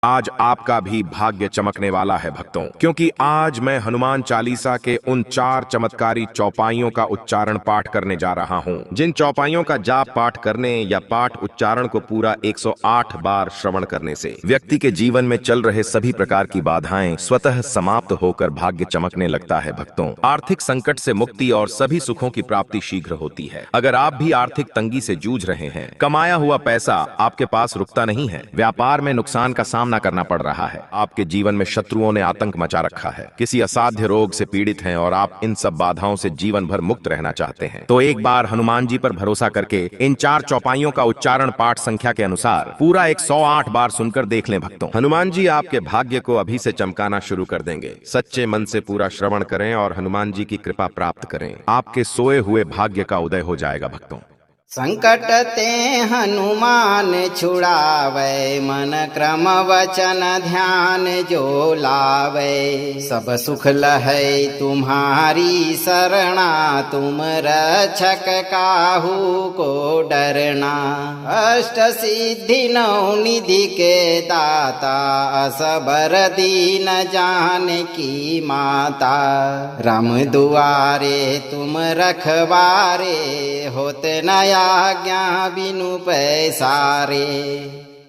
आज आपका भी भाग्य चमकने वाला है भक्तों, क्योंकि आज मैं हनुमान चालीसा के उन 4 चमत्कारी चौपाइयों का उच्चारण पाठ करने जा रहा हूँ, जिन चौपाइयों का जाप पाठ करने या पाठ उच्चारण को पूरा 108 बार श्रवण करने से व्यक्ति के जीवन में चल रहे सभी प्रकार की बाधाएं स्वतः समाप्त होकर भाग्य चमकने लगता है भक्तों। आर्थिक संकट से मुक्ति और सभी सुखों की प्राप्ति शीघ्र होती है। अगर आप भी आर्थिक तंगी से जूझ रहे हैं, कमाया हुआ पैसा आपके पास रुकता नहीं है, व्यापार में नुकसान का सामना करना पड़ रहा है, आपके जीवन में शत्रुओं ने आतंक मचा रखा है, किसी असाध्य रोग से पीड़ित हैं और आप इन सब बाधाओं से जीवन भर मुक्त रहना चाहते हैं, तो एक बार हनुमान जी पर भरोसा करके इन 4 चौपाइयों का उच्चारण पाठ संख्या के अनुसार पूरा 108 बार सुनकर देख लें भक्तों। हनुमान जी आपके भाग्य को अभी से चमकाना शुरू कर देंगे। सच्चे मन से पूरा श्रवण करें और हनुमान जी की कृपा प्राप्त करें। आपके सोए हुए भाग्य का उदय हो जाएगा भक्तों। संकट ते हनुमान छुड़ावे, मन क्रम वचन ध्यान जो लावे। सब सुख लहै तुम्हारी शरणा, तुम रक्षक काहू को डरना। अष्ट सिद्धि नौ निधि के दाता, असबर दीन जानकी माता। राम दुआरे तुम रखवारे, होते नया आज्ञा बिनु पैसारे।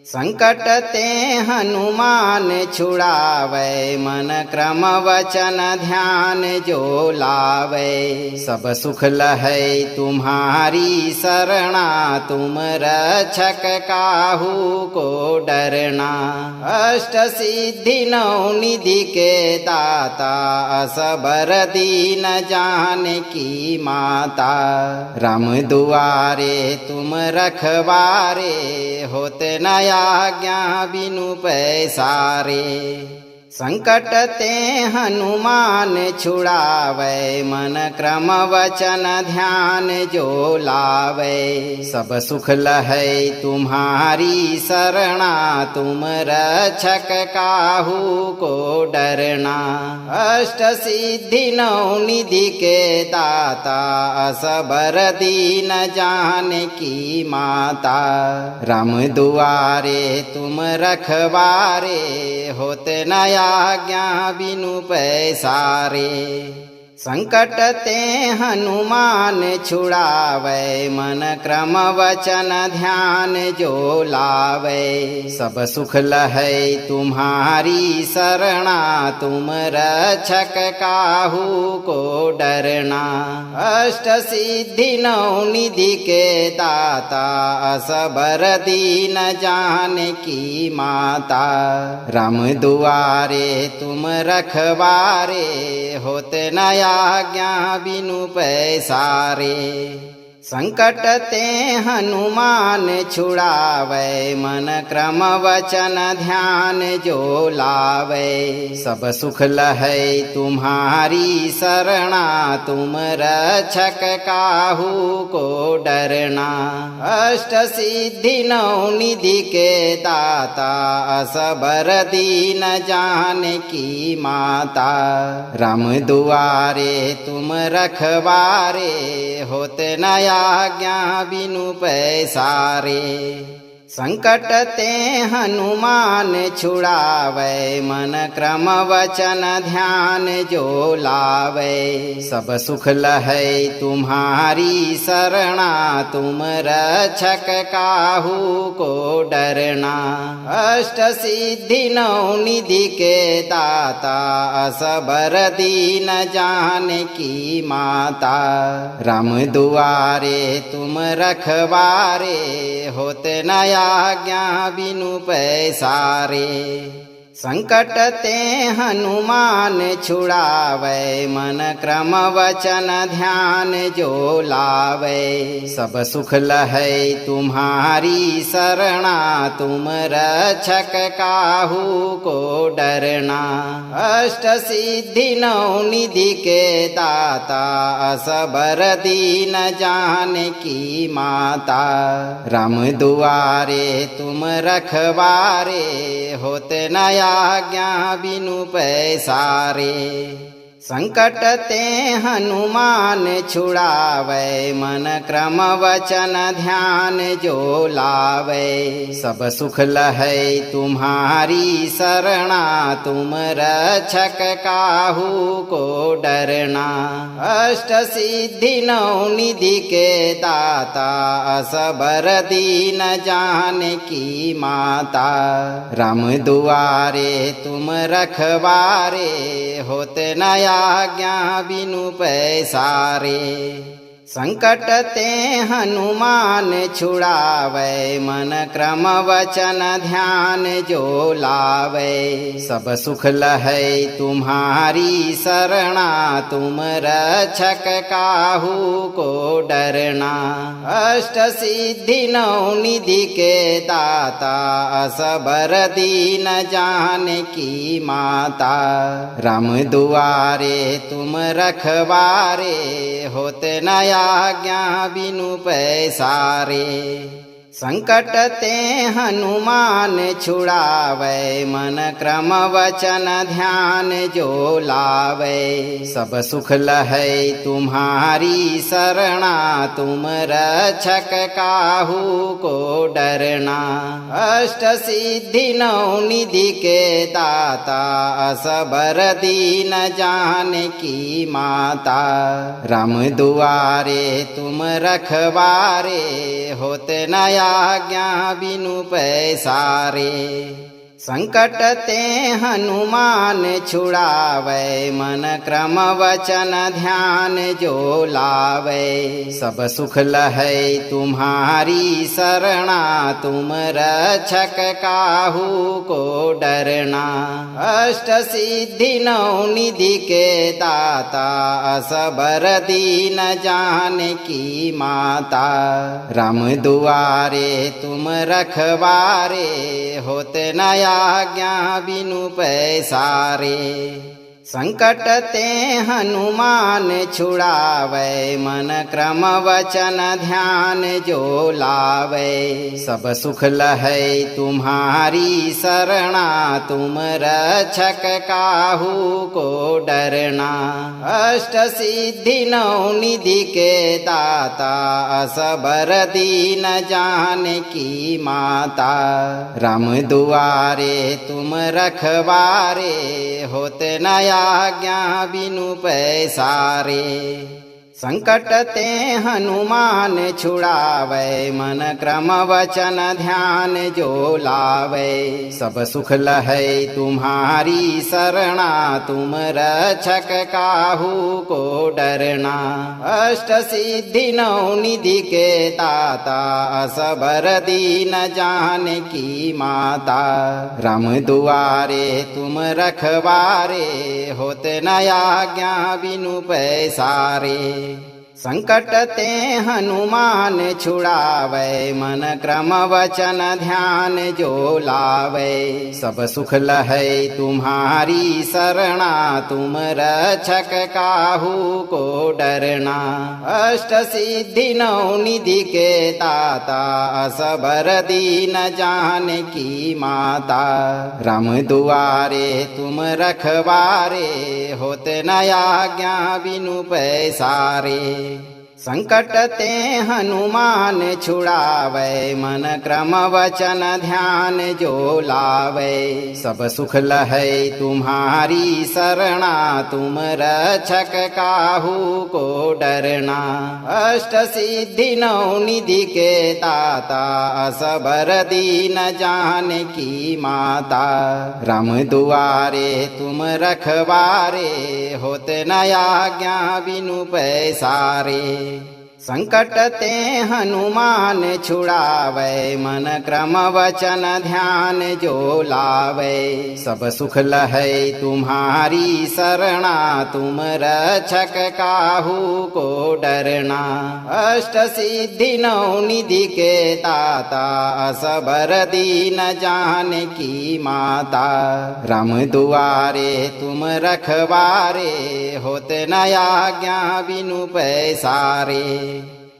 संकट ते हनुमान छुड़ावे, मन क्रम वचन ध्यान जो लावे। सब सुख लहै तुम्हारी शरणा, तुम रक्षक काहू को डरना। अष्ट सिद्धि नौ निधि के दाता, असबर दीन जानकी माता। राम दुआरे तुम रखवारे, होते नया आज्ञा बिनु पैसारे। संकट ते हनुमान छुड़ावे, मन क्रम वचन ध्यान जो लावे। सब सुख लहै तुम्हारी शरणा, तुम रक्षक काहू को डरना। अष्ट सिद्धि नौ निधि के दाता, असबर दीन जानकी माता। राम दुआरे तुम रखवारे, होते नया आज्ञा बिनु पैसारे। संकट ते हनुमान छुड़ावे, मन क्रम वचन ध्यान जो लावे। सब सुख लहै तुम्हारी शरणा, तुम रक्षक काहू को डरना। अष्ट सिद्धि नौ निधि के दाता, असबर दीन जानकी माता। राम दुआरे तुम रखवारे, होते नया आज्ञा बिनु पैसारे। संकट ते हनुमान छुड़ावे, मन क्रम वचन ध्यान जो लावे। सब सुख लहै तुम्हारी शरणा, तुम रक्षक काहू को डरना। अष्ट सिद्धि नौ निधि के दाता, असबर दीन जानकी माता। राम दुआरे तुम रखवारे, होते नया आज्ञा बिनु पैसारे। संकट ते हनुमान छुड़ावे, मन क्रम वचन ध्यान जो लावे। सब सुख लहै तुम्हारी शरणा, तुम रक्षक काहू को डरना। अष्ट सिद्धि नौ निधि के दाता, असबर दीन जानकी माता। राम दुआरे तुम रखवारे, होते नया आज्ञा बिनु पैसारे। संकट ते हनुमान छुड़ावे, मन क्रम वचन ध्यान जो लावे। सब सुख लहै तुम्हारी शरणा, तुम रक्षक काहू को डरना। अष्ट सिद्धि नौ निधि के दाता, असबर दीन जानकी माता। राम दुआरे तुम रखवारे, होते नया आज्ञा बिनु पैसारे। संकट ते हनुमान छुड़ावे, मन क्रम वचन ध्यान जो लावे। सब सुख लहै तुम्हारी शरणा, तुम रक्षक काहू को डरना। अष्ट सिद्धि नौ निधि के दाता, असबर दीन जानकी माता। राम दुआरे तुम रखवारे, होते नया आज्ञा बिनु पैसारे। संकट ते हनुमान छुड़ावे, मन क्रम वचन ध्यान जो लावे। सब सुख लहै तुम्हारी शरणा, तुम रक्षक काहू को डरना। अष्ट सिद्धि नौ निधि के दाता, असबर दीन जानकी माता। राम दुआरे तुम रखवारे, होते नया आज्ञा बिनु पैसारे। संकट ते हनुमान छुड़ावे, मन क्रम वचन ध्यान जो लावे। सब सुख लहै तुम्हारी शरणा, तुम रक्षक काहू को डरना। अष्ट सिद्धि नौ निधि के दाता, असबर दीन जानकी माता। राम दुआरे तुम रखवारे, होते नया आज्ञा बिनु पैसारे। संकट ते हनुमान छुड़ावे, मन क्रम वचन ध्यान जो लावे। सब सुख लहै तुम्हारी शरणा, तुम रक्षक काहू को डरना। अष्ट सिद्धि नौ निधि के दाता, असबर दीन जानकी माता। राम दुआरे तुम रखवारे, होते नया आज्ञा बिनु पैसारे। संकट ते हनुमान छुड़ावे, मन क्रम वचन ध्यान जो लावे। सब सुख लहै तुम्हारी शरणा, तुम रक्षक काहू को डरना। अष्ट सिद्धि नौ निधि के दाता, असबर दीन जानकी माता। राम दुआरे तुम रखवारे, होते नया आज्ञा बिनु पैसारे। संकट ते हनुमान छुड़ावे, मन क्रम वचन ध्यान जो लावे। सब सुख लहै तुम्हारी शरणा, तुम रक्षक काहू को डरना। अष्ट सिद्धि नौ निधि के दाता, असबर दीन जानकी माता। राम दुआरे तुम रखवारे, होते नया आज्ञा बिनु पैसारे। संकट ते हनुमान छुड़ावे, मन क्रम वचन ध्यान जो लावे। सब सुख लहै तुम्हारी शरणा, तुम रक्षक काहू को डरना। अष्ट सिद्धि नौ निधि के दाता, असबर दीन जानकी माता। राम दुआरे तुम रखवारे, होते नया आज्ञा बिनु पैसारे। संकट ते हनुमान छुड़ावे, मन क्रम वचन ध्यान जो लावे। सब सुख लहै तुम्हारी शरणा, तुम रक्षक काहू को डरना। अष्ट सिद्धि नौ निधि के दाता, असबर दीन जानकी माता। राम दुआरे तुम रखवारे, होते नया आज्ञा बिनु पैसारे। संकट ते हनुमान छुड़ावे, मन क्रम वचन ध्यान जो लावे। सब सुख लहै तुम्हारी शरणा, तुम रक्षक काहू को डरना। अष्ट सिद्धि नौ निधि के दाता, असबर दीन जानकी माता। राम दुआरे तुम रखवारे, होते नया आज्ञा बिनु पैसारे।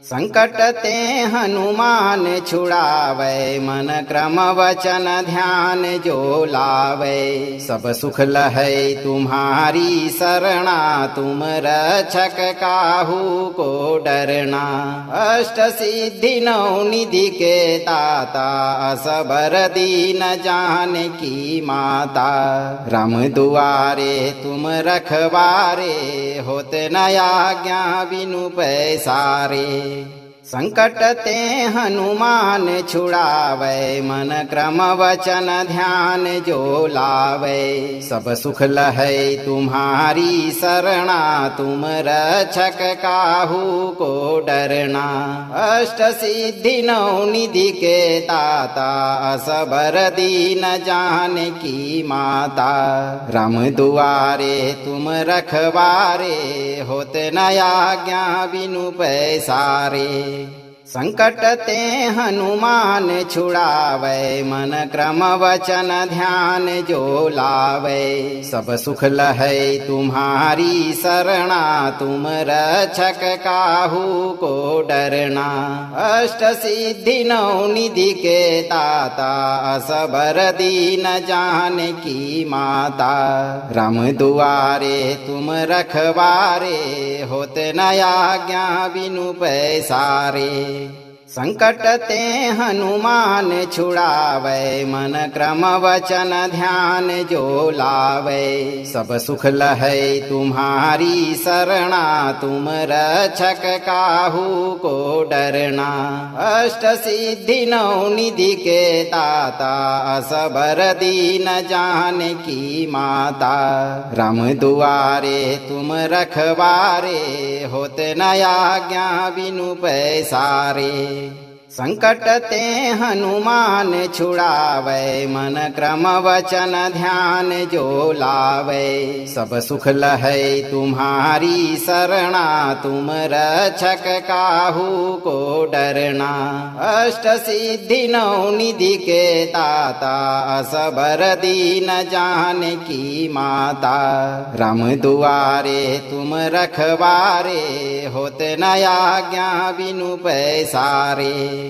संकट ते हनुमान छुड़ावे, मन क्रम वचन ध्यान जो लावे। सब सुख लहै तुम्हारी शरणा, तुम रक्षक काहू को डरना। अष्ट सिद्धि नौ निधि के दाता, असबर दीन जानकी माता। राम दुआरे तुम रखवारे, होत न आज्ञा बिनु पैसारे। संकट ते हनुमान छुड़ावे, मन क्रम वचन ध्यान जो लावे। सब सुख लहै तुम्हारी शरणा, तुम रक्षक काहू को डरना। अष्ट सिद्धि नौ निधि के दाता, असबर दीन जानकी माता। राम दुआरे तुम रखवारे, होत न आज्ञा बिनु पैसारे। संकट ते हनुमान छुड़ावे, मन क्रम वचन ध्यान जो लावे। सब सुख लहै तुम्हारी शरणा, तुम रक्षक काहू को डरना। अष्ट सिद्धि नौ निधि के दाता, असबर दीन जानकी माता। राम दुआरे तुम रखवारे, होत न आज्ञा बिनु पैसारे। संकट ते हनुमान छुड़ावे, मन क्रम वचन ध्यान जो लावे। सब सुख लहै तुम्हारी शरणा, तुम रक्षक काहू को डरना। अष्ट सिद्धि नौ निधि के दाता, असबर दीन जानकी माता। राम दुआरे तुम रखवारे, होत न आज्ञा बिनु पैसारे। संकट ते हनुमान छुड़ावे, मन क्रम वचन ध्यान जो लावे। सब सुख लहै तुम्हारी शरणा, तुम रक्षक काहू को डरना। अष्ट सिद्धि नौ निधि के दाता, असबर दीन जानकी माता। राम दुआरे तुम रखवारे, होत न आज्ञा बिनु पैसारे।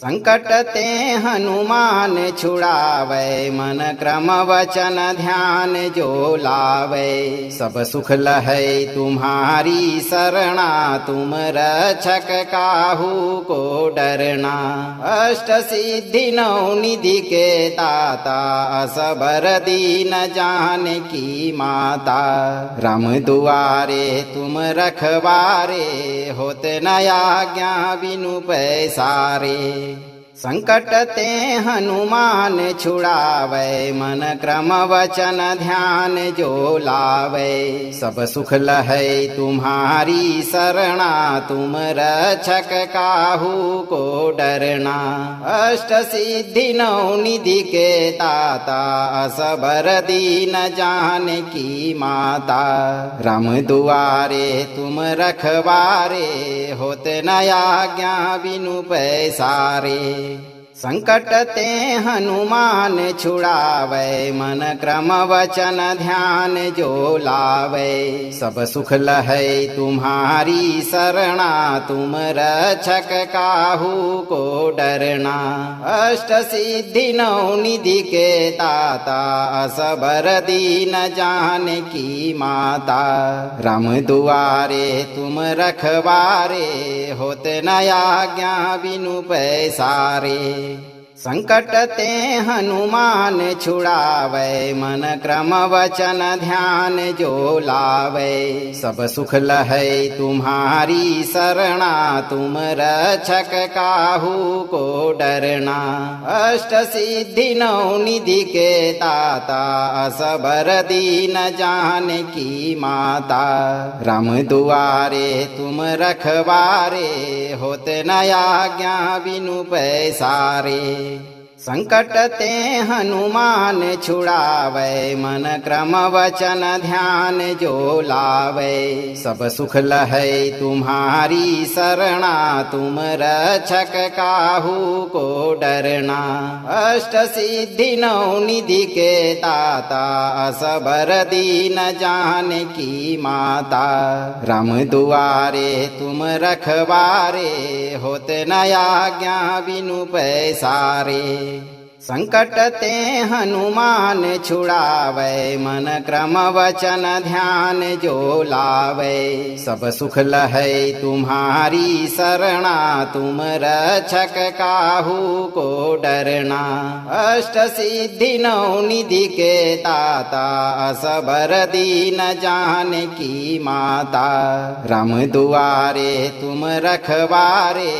संकट ते हनुमान छुड़ावे, मन क्रम वचन ध्यान जो लावे। सब सुख लहै तुम्हारी शरणा, तुम रक्षक काहू को डरना। अष्ट सिद्धि नौ निधि के दाता, असबर दीन जानकी माता। राम दुआरे तुम रखवारे, होत न आज्ञा बिनु पैसारे। संकट ते हनुमान छुड़ावे, मन क्रम वचन ध्यान जो लावे। सब सुख लहै तुम्हारी शरणा, तुम रक्षक काहू को डरना। अष्ट सिद्धि नौ निधि के दाता, असबर दीन जानकी माता। राम दुआरे तुम रखवारे, होत न आज्ञा बिनु पैसारे। संकट ते हनुमान छुड़ावे, मन क्रम वचन ध्यान जो लावे। सब सुख लहै तुम्हारी शरणा, तुम रक्षक काहू को डरना। अष्ट सिद्धि नौ निधि के दाता, असबर दीन जानकी माता। राम दुआरे तुम रखवारे, होत न आज्ञा बिनु पैसारे। संकट ते हनुमान छुड़ावे, मन क्रम वचन ध्यान जो लावे। सब सुख लहै तुम्हारी शरणा, तुम रक्षक काहू को डरना। अष्ट सिद्धि नौ निधि के दाता, असबर दीन जानकी माता। राम दुआरे तुम रखवारे, होत न आज्ञा बिनु पैसारे। संकट ते हनुमान छुड़ावे, मन क्रम वचन ध्यान जो लावे। सब सुख लहै तुम्हारी शरणा, तुम रक्षक काहू को डरना। अष्ट सिद्धि नौ निधि के दाता, असबर दीन जान की माता। राम दुआरे तुम रखवारे, होते न आज्ञा बिनु पैसारे। संकट ते हनुमान छुड़ावे, मन क्रम वचन ध्यान जो लावे। सब सुख लहै तुम्हारी शरणा, तुम रक्षक काहू को डरना। अष्ट सिद्धि नौ निधि के दाता, असबर दीन जान की माता। राम दुआरे तुम रखवारे,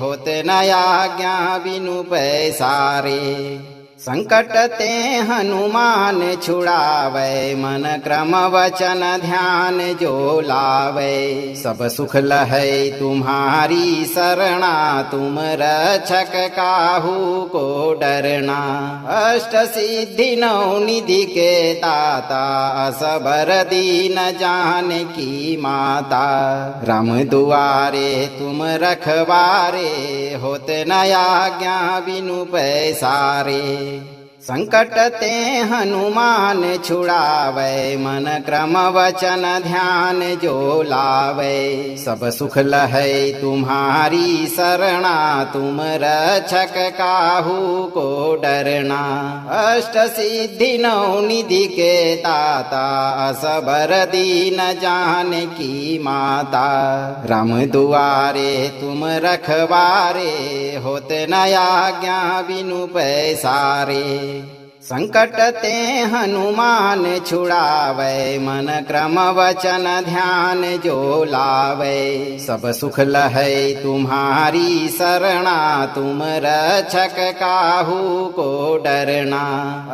होते न आज्ञा बिनु पैसारे। संकट ते हनुमान छुड़ावे, मन क्रम वचन ध्यान जो लावे। सब सुख लहै तुम्हारी शरणा, तुम रक्षक काहू को डरना। अष्ट सिद्धि नौ निधि के दाता, असबर दीन जान की माता। राम दुआरे तुम रखवारे, होते न आज्ञा बिनु पैसारे। संकट ते हनुमान छुड़ावे, मन क्रम वचन ध्यान जो लावे। सब सुख लहै तुम्हारी शरणा, तुम रक्षक काहू को डरना। अष्ट सिद्धि नौ निधि के दाता, असबर दीन जान की माता। राम दुआरे तुम रखवारे, होते न आज्ञा बिनु पैसारे। संकट ते हनुमान छुड़ावे, मन क्रम वचन ध्यान जो लावे। सब सुख लहै तुम्हारी शरणा, तुम रक्षक काहू को डरना।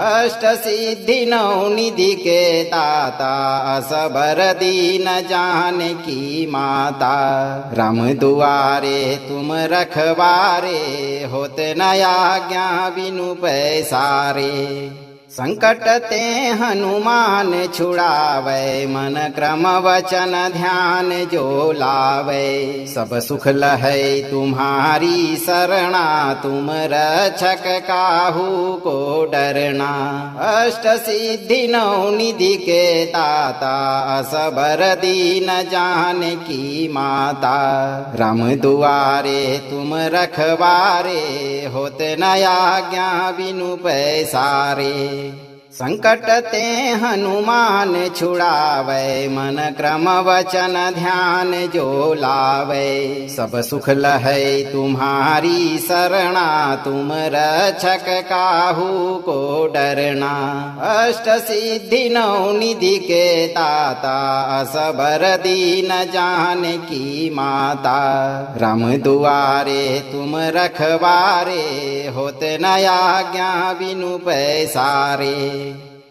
अष्ट सिद्धि नौ निधि के दाता, असबर दीन जान की माता। राम दुआरे तुम रखवारे, होते न आज्ञा बिनु पैसारे। संकट ते हनुमान छुड़ावे, मन क्रम वचन ध्यान जो लावे। सब सुख लहै तुम्हारी शरणा, तुम रक्षक काहू को डरना। अष्ट सिद्धि नौ निधि के दाता, असबर दीन जान की माता। राम दुआरे तुम रखवारे, होते न आज्ञा बिनु पैसारे। संकट ते हनुमान छुड़ावे, मन क्रम वचन ध्यान जो लावे। सब सुख लहै तुम्हारी शरणा, तुम रक्षक काहू को डरना। अष्ट सिद्धि नौ निधि के दाता, असबर दीन जान की माता। राम दुआरे तुम रखवारे, होते न आज्ञा बिनु पैसारे।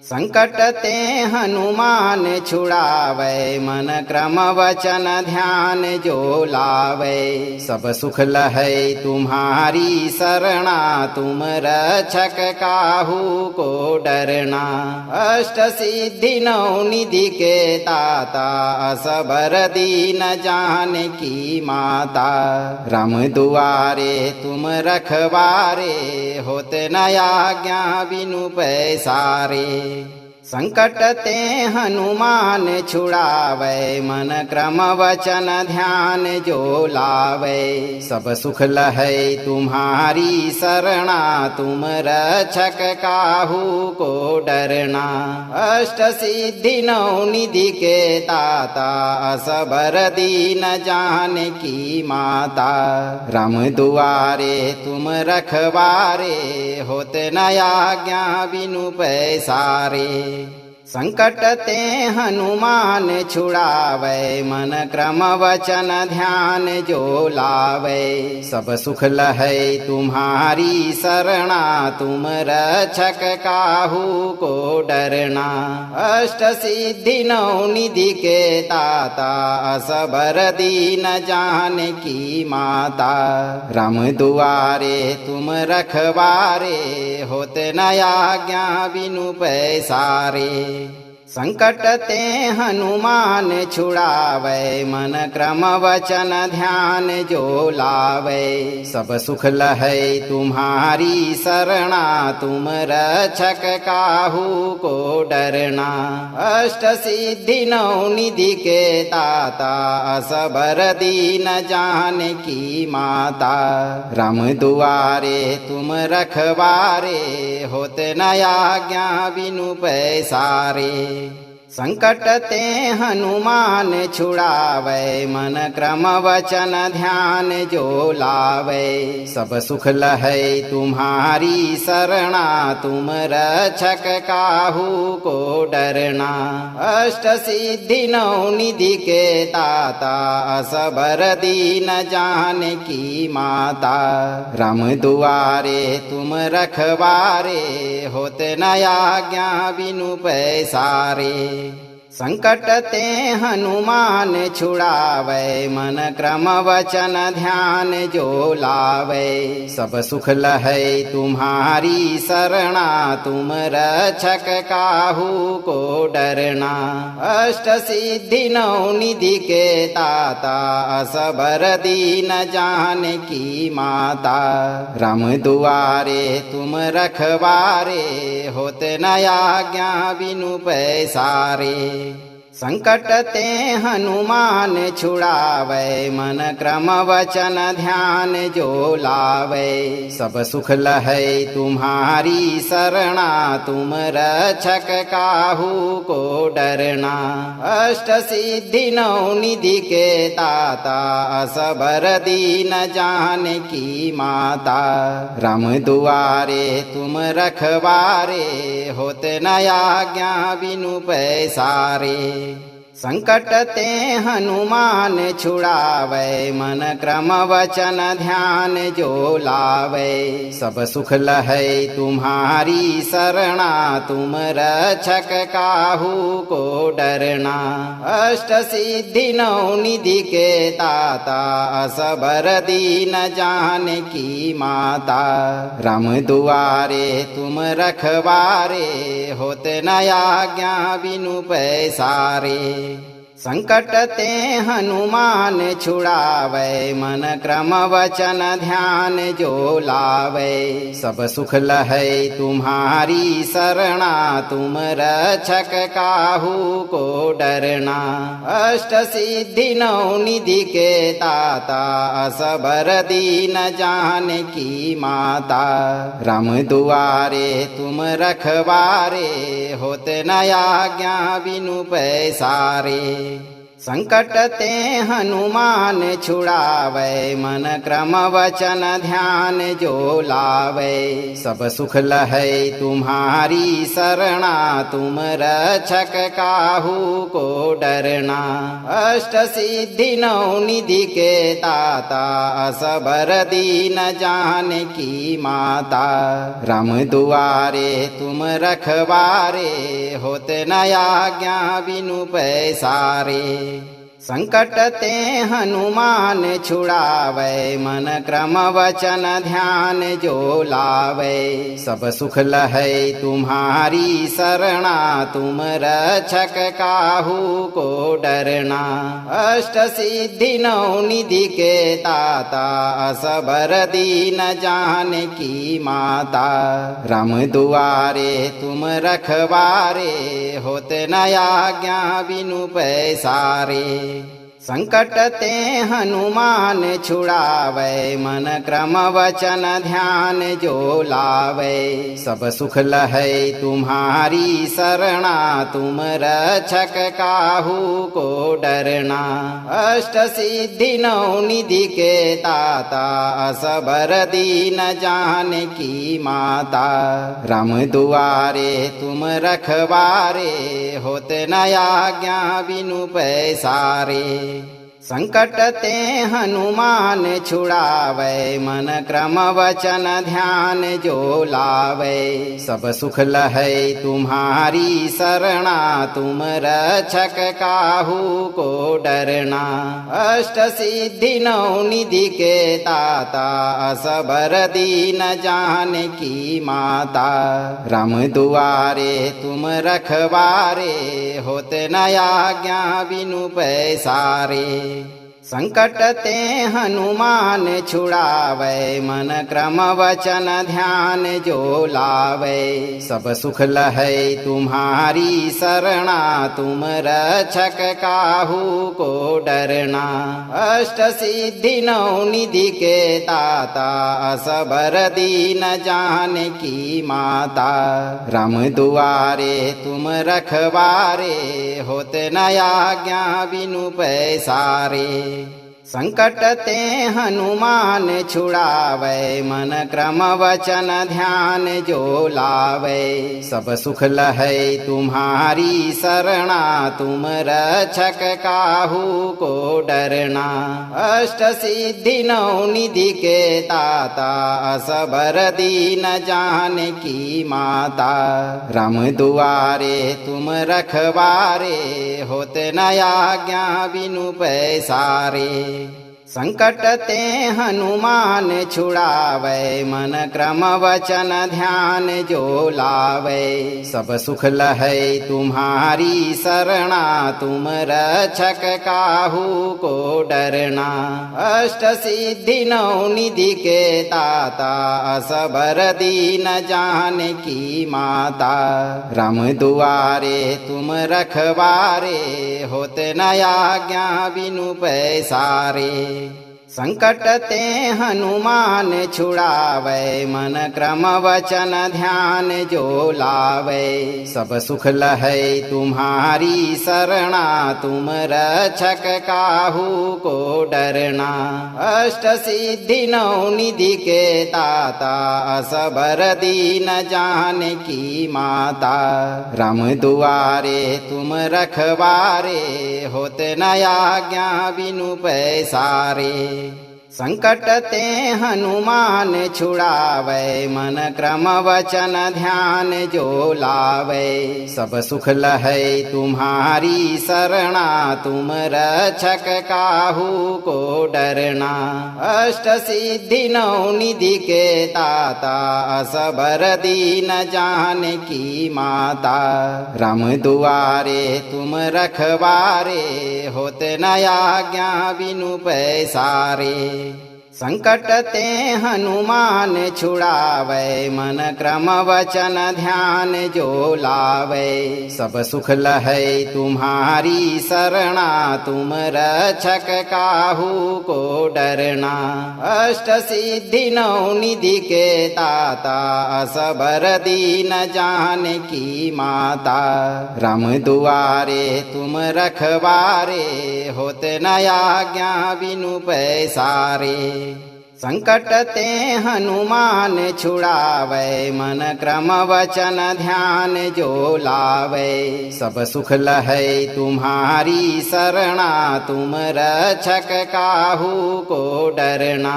संकट ते हनुमान छुड़ावे, मन क्रम वचन ध्यान जो लावे। सब सुख लहै तुम्हारी शरणा, तुम रक्षक काहू को डरना। अष्ट सिद्धि नौ निधि के दाता, असबर दीन जान की माता। राम दुआरे तुम रखवारे, होते न आज्ञा बिनु पैसारे। संकट ते हनुमान छुड़ावे, मन क्रम वचन ध्यान जो लावे। सब सुख लहै तुम्हारी शरणा, तुम रक्षक काहू को डरना। अष्ट सिद्धि नौ निधि के दाता, असबर दीन जान की माता। राम दुआरे तुम रखवारे, होते न आज्ञा बिनु पैसारे। संकट ते हनुमान छुड़ावे, मन क्रम वचन ध्यान जो लावे। सब सुख लहै तुम्हारी शरणा, तुम रक्षक काहू को डरना। अष्ट सिद्धि नौ निधि के दाता, असबर दीन जानकी माता। राम दुआरे तुम रखवारे, होते न आज्ञा बिनु पैसारे। संकट ते हनुमान छुड़ावे, मन क्रम वचन ध्यान जो लावे। सब सुख लहै तुम्हारी शरणा, तुम रक्षक काहू को डरना। अष्ट सिद्धि नौ निधि के दाता, असबर दीन जानकी माता। राम दुआरे तुम रखवारे, होते न आज्ञा बिनु पैसारे। संकट ते हनुमान छुड़ावे, मन क्रम वचन ध्यान जो लावे। सब सुख लहै तुम्हारी शरणा, तुम रक्षक काहू को डरना। अष्ट सिद्धि नौ निधि के दाता, असबर दीन जानकी माता। राम दुआरे तुम रखवारे, होते न आज्ञा बिनु पैसारे। संकट ते हनुमान छुड़ावे, मन क्रम वचन ध्यान जो लावे। सब सुख लहै तुम्हारी शरणा, तुम रक्षक काहू को डरना। अष्ट सिद्धि नौ निधि के दाता, असबर दीन जानकी माता। राम दुआरे तुम रखवारे, होते न आज्ञा बिनु पैसारे। संकट ते हनुमान छुड़ावे, मन क्रम वचन ध्यान जो लावे। सब सुख लहै तुम्हारी शरणा, तुम रक्षक काहू को डरना। अष्ट सिद्धि नौ निधि के दाता, असबर दीन जानकी माता। राम दुआरे तुम रखवारे, होते न आज्ञा बिनु पैसारे। संकट ते हनुमान छुड़ावे, मन क्रम वचन ध्यान जो लावे। सब सुख लहै तुम्हारी शरणा, तुम रक्षक काहू को डरना। अष्ट सिद्धि नौ निधि के दाता, असबर दीन जानकी माता। राम दुआरे तुम रखवारे, होते न आज्ञा बिनु पैसारे। संकट ते हनुमान छुड़ावे, मन क्रम वचन ध्यान जो लावे। सब सुख लहै तुम्हारी शरणा, तुम रक्षक काहू को डरना। अष्ट सिद्धि नौ निधि के दाता, असबर दीन जानकी माता। राम दुआरे तुम रखवारे, होते न आज्ञा बिनु पैसारे। संकट ते हनुमान छुड़ावे, मन क्रम वचन ध्यान जो लावे। सब सुख लहै तुम्हारी शरणा, तुम रक्षक काहू को डरना। अष्ट सिद्धि नौ निधि के दाता, असबर दीन जानकी माता। राम दुआरे तुम रखवारे, होते न आज्ञा बिनु पैसारे। संकट ते हनुमान छुड़ावे, मन क्रम वचन ध्यान जो लावे। सब सुख लहै तुम्हारी शरणा, तुम रक्षक काहू को डरना। अष्ट सिद्धि नौ निधि के दाता, असबर दीन जानकी माता। राम दुआरे तुम रखवारे, होते न आज्ञा बिनु पैसारे। संकट ते हनुमान छुड़ावे, मन क्रम वचन ध्यान जो लावे। सब सुख लहै तुम्हारी शरणा, तुम रक्षक काहू को डरना। अष्ट सिद्धि नौ निधि के दाता, असबर दीन जान की माता। राम दुआरे तुम रखवारे, होते न आज्ञा बिनु पैसारे। संकट ते हनुमान छुड़ावे, मन क्रम वचन ध्यान जो लावे। सब सुख लहै तुम्हारी शरणा, तुम रक्षक काहू को डरना। अष्ट सिद्धि नौ निधि के दाता, असबर दीन जान की माता। राम दुआरे तुम रखवारे, होते न आज्ञा बिनु पैसारे। संकट ते हनुमान छुड़ावे, मन क्रम वचन ध्यान जो लावे। सब सुख लहै तुम्हारी शरणा, तुम रक्षक काहू को डरना। अष्ट सिद्धि नौ निधि के दाता, असबर दीन जान की माता। राम दुआरे तुम रखवारे, होते न आज्ञा बिनु पैसारे। संकट ते हनुमान छुड़ावे, मन क्रम वचन ध्यान जो लावे। सब सुख लहै तुम्हारी शरणा, तुम रक्षक काहू को डरना। अष्ट सिद्धि नौ निधि के दाता, असबर दीन जान की माता। राम दुआरे तुम रखवारे, होते न आज्ञा बिनु पैसारे। संकट ते हनुमान छुड़ावे, मन क्रम वचन ध्यान जो लावे। सब सुख लहै तुम्हारी शरणा, तुम रक्षक काहू को डरना। अष्ट सिद्धि नौ निधि के दाता, असबर दीन जान की माता। राम दुआरे तुम रखवारे, होते न आज्ञा बिनु पैसारे। संकट ते हनुमान छुड़ावे, मन क्रम वचन ध्यान जो लावे। सब सुख लहै तुम्हारी शरणा, तुम रक्षक काहू को डरना। अष्ट सिद्धि नौ निधि के दाता, असबर दीन जान की माता। राम दुआरे तुम रखवारे, होते न आज्ञा बिनु पैसारे। संकट ते हनुमान छुड़ावे, मन क्रम वचन ध्यान जो लावे। सब सुख लहै तुम्हारी शरणा, तुम रक्षक काहू को डरना। अष्ट सिद्धि नौ निधि के दाता, असबर दीन जान की माता। राम दुआरे तुम रखवारे, होते न आज्ञा बिनु पैसारे। संकट ते हनुमान छुड़ावे, मन क्रम वचन ध्यान जो लावे। सब सुख लहै तुम्हारी शरणा, तुम रक्षक काहू को डरना। अष्ट सिद्धि नौ निधि के दाता, असबर दीन जान की माता। राम दुआरे तुम रखवारे, होते न आज्ञा बिनु पैसारे। संकट ते हनुमान छुड़ावे, मन क्रम वचन ध्यान जो लावे। सब सुख लहै तुम्हारी शरणा, तुम रक्षक काहू को डरना।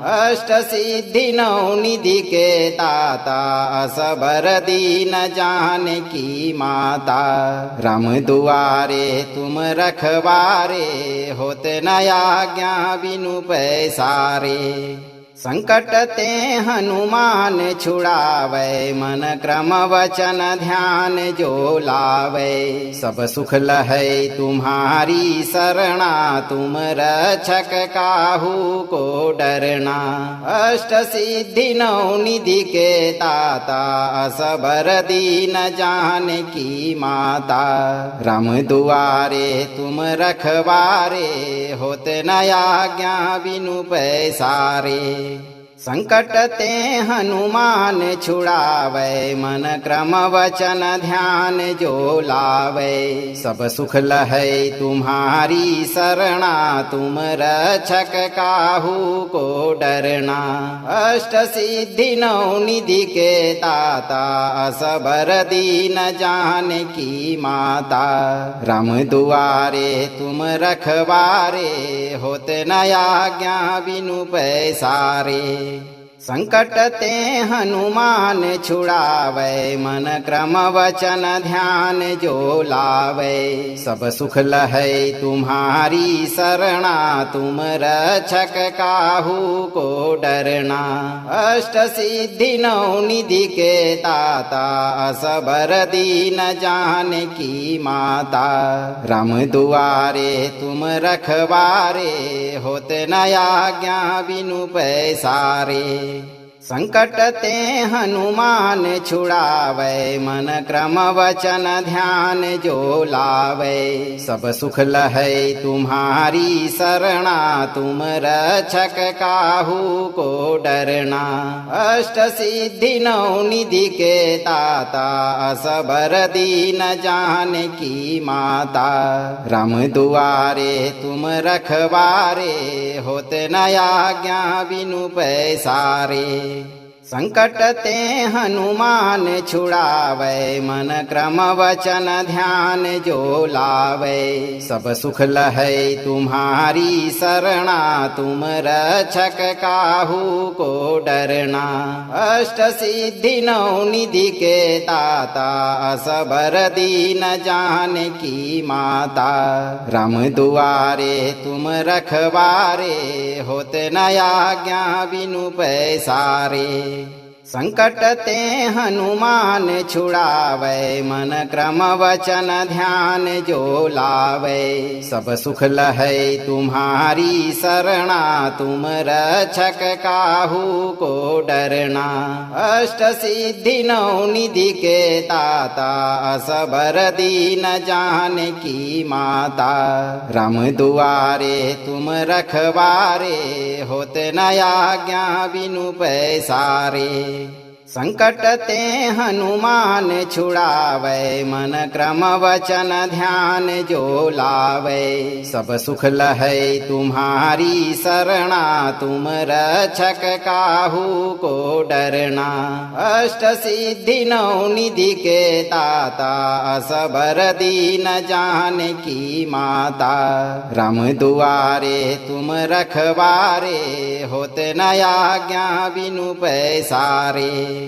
अष्ट सिद्धि नौ निधि के दाता, असबर दीन जान की माता। राम दुआरे तुम रखवारे, होते न आज्ञा बिनु पैसारे। संकट ते हनुमान छुड़ावे, मन क्रम वचन ध्यान जो लावे। सब सुख लहै तुम्हारी शरणा, तुम रक्षक काहू को डरना। अष्ट सिद्धि नौ निधि के दाता, असबर दीन जानकी माता। राम दुआरे तुम रखवारे, होते न आज्ञा बिनु पैसारे। संकट ते हनुमान छुड़ावे, मन क्रम वचन ध्यान जो लावे। सब सुख लहै तुम्हारी शरणा, तुम रक्षक काहू को डरना। अष्ट सिद्धि नौ निधि के दाता, असबर दीन जानकी माता। राम दुआरे तुम रखवारे, होते न आज्ञा बिनु पैसारे। संकट ते हनुमान छुड़ावे, मन क्रम वचन ध्यान जो लावे। सब सुख लहै तुम्हारी शरणा, तुम रक्षक काहू को डरना। अष्ट सिद्धि नौ निधि के दाता, असबर दीन जानकी माता। राम दुआरे तुम रखवारे, होते न आज्ञा बिनु पैसारे। संकट ते हनुमान छुड़ावे, मन क्रम वचन ध्यान जो लावे। सब सुख लहै तुम्हारी शरणा, तुम रक्षक काहू को डरना। अष्ट सिद्धि नौ निधि के दाता, असबर दीन जानकी माता। राम दुआरे तुम रखवारे, होते न आज्ञा बिनु पैसारे। संकट ते हनुमान छुड़ावे, मन क्रम वचन ध्यान जो लावे। सब सुख लहै तुम्हारी शरणा, तुम रक्षक काहू को डरना। अष्ट सिद्धि नौ निधि के दाता, असबर दीन जानकी माता। राम दुआरे तुम रखवारे, होते न आज्ञा बिनु पैसारे। संकट ते हनुमान छुड़ावे, मन क्रम वचन ध्यान जो लावे। सब सुख लहै तुम्हारी शरणा, तुम रक्षक काहू को डरना। अष्ट सिद्धि नौ निधि के दाता, असबर दीन जानकी माता। राम दुआरे तुम रखवारे, होते न आज्ञा बिनु पैसारे। संकट ते हनुमान छुड़ावे, मन क्रम वचन ध्यान जो लावे। सब सुख लहै तुम्हारी शरणा, तुम रक्षक काहू को डरना। अष्ट सिद्धि नौ निधि के दाता, असबर दीन जानकी माता। राम दुआरे तुम रखवारे, होते न आज्ञा बिनु पैसारे।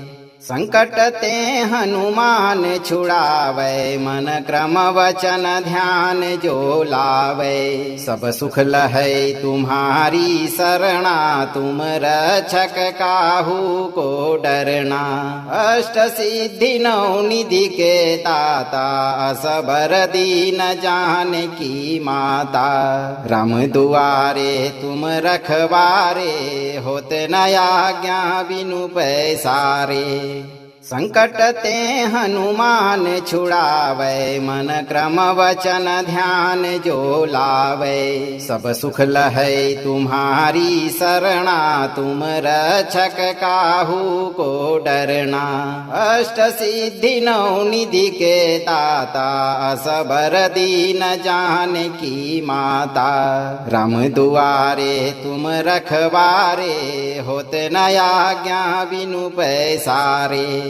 संकट ते हनुमान छुड़ावे, मन क्रम वचन ध्यान जो लावे। सब सुख लहै तुम्हारी शरणा, तुम रक्षक काहू को डरना। अष्ट सिद्धि नौ निधि के दाता, असबर दीन जानकी माता। राम दुआरे तुम रखवारे, होते न आज्ञा बिनु पैसारे। संकट ते हनुमान छुड़ावे, मन क्रम वचन ध्यान जो लावे। सब सुख लहै तुम्हारी शरणा, तुम रक्षक काहू को डरना। अष्ट सिद्धि नौ निधि के दाता, असबर दीन जानकी माता। राम दुआरे तुम रखवारे, होते न आज्ञा बिनु पैसारे।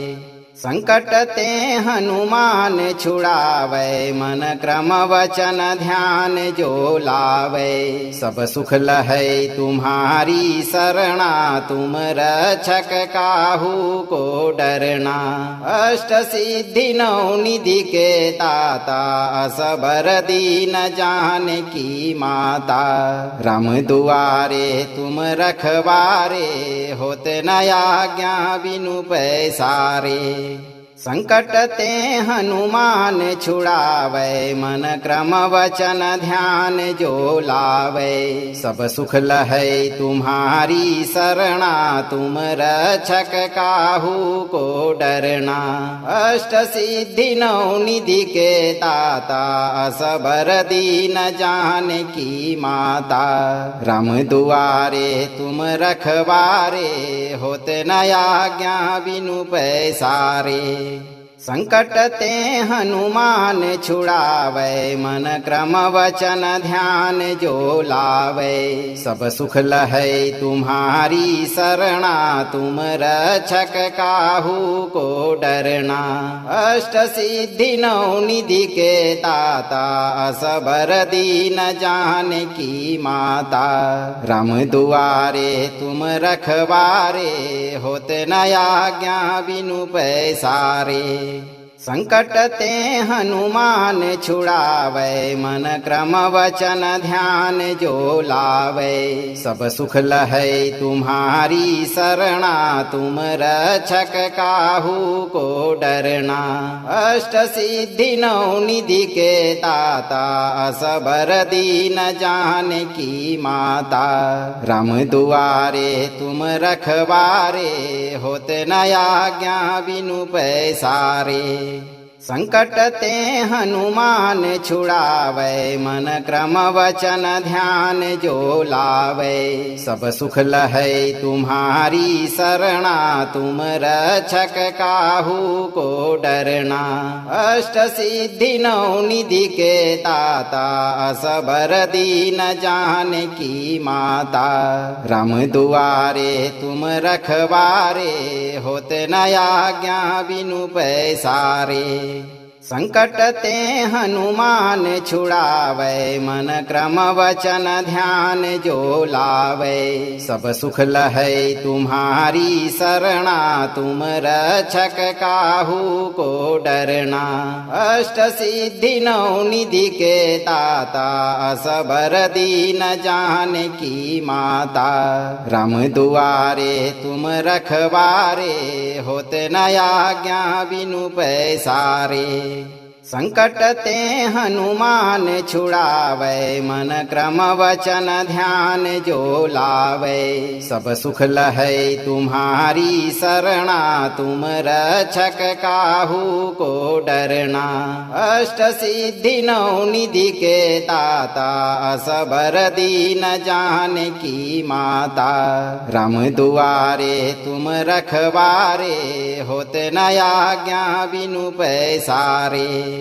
संकट ते हनुमान छुड़ावे, मन क्रम वचन ध्यान जो लावे। सब सुख लहै तुम्हारी शरणा, तुम रक्षक काहू को डरना। अष्ट सिद्धि नौ निधि के दाता, असबर दीन जानकी माता। राम दुआरे तुम रखवारे, होते न आज्ञा बिनु पैसारे। संकट ते हनुमान छुड़ावे, मन क्रम वचन ध्यान जो लावे। सब सुख लहै तुम्हारी शरणा, तुम रक्षक काहू को डरना। अष्ट सिद्धि नौ निधि के दाता, असबर दीन जानकी माता। राम दुआरे तुम रखवारे, होते न आज्ञा बिनु पैसारे। संकट ते हनुमान छुड़ावे, मन क्रम वचन ध्यान जो लावे। सब सुख लहै तुम्हारी शरणा, तुम रक्षक काहू को डरना। अष्ट सिद्धि नौ निधि के दाता, असबर दीन जानकी माता। राम दुआरे तुम रखवारे, होते न आज्ञा बिनु पैसारे। संकट ते हनुमान छुड़ावे, मन क्रम वचन ध्यान जो लावे। सब सुख लहै तुम्हारी शरणा, तुम रक्षक काहू को डरना। अष्ट सिद्धि नौ निधि के दाता, असबर दीन जानकी माता। राम दुआरे तुम रखवारे, होते न आज्ञा बिनु पैसारे। संकट ते हनुमान छुड़ावे, मन क्रम वचन ध्यान जो लावे। सब सुख लहै तुम्हारी शरणा, तुम रक्षक काहू को डरना। अष्ट सिद्धि नौ निधि के दाता, असबर दीन जानकी माता। राम दुआरे तुम रखवारे, होते न आज्ञा बिनु पैसारे। संकट ते हनुमान छुड़ावे, मन क्रम वचन ध्यान जो लावे। सब सुख लहै तुम्हारी शरणा, तुम रक्षक काहू को डरना। अष्ट सिद्धि नौ निधि के दाता, असबर दीन जानकी माता। राम दुआरे तुम रखवारे, होते न आज्ञा बिनु पैसारे। संकट ते हनुमान छुड़ावे, मन क्रम वचन ध्यान जो लावे। सब सुख लहै तुम्हारी शरणा, तुम रक्षक काहू को डरना। अष्ट सिद्धि नौ निधि के दाता, असबर दीन जानकी माता। राम दुआरे तुम रखवारे, होते न आज्ञा बिनु पैसारे।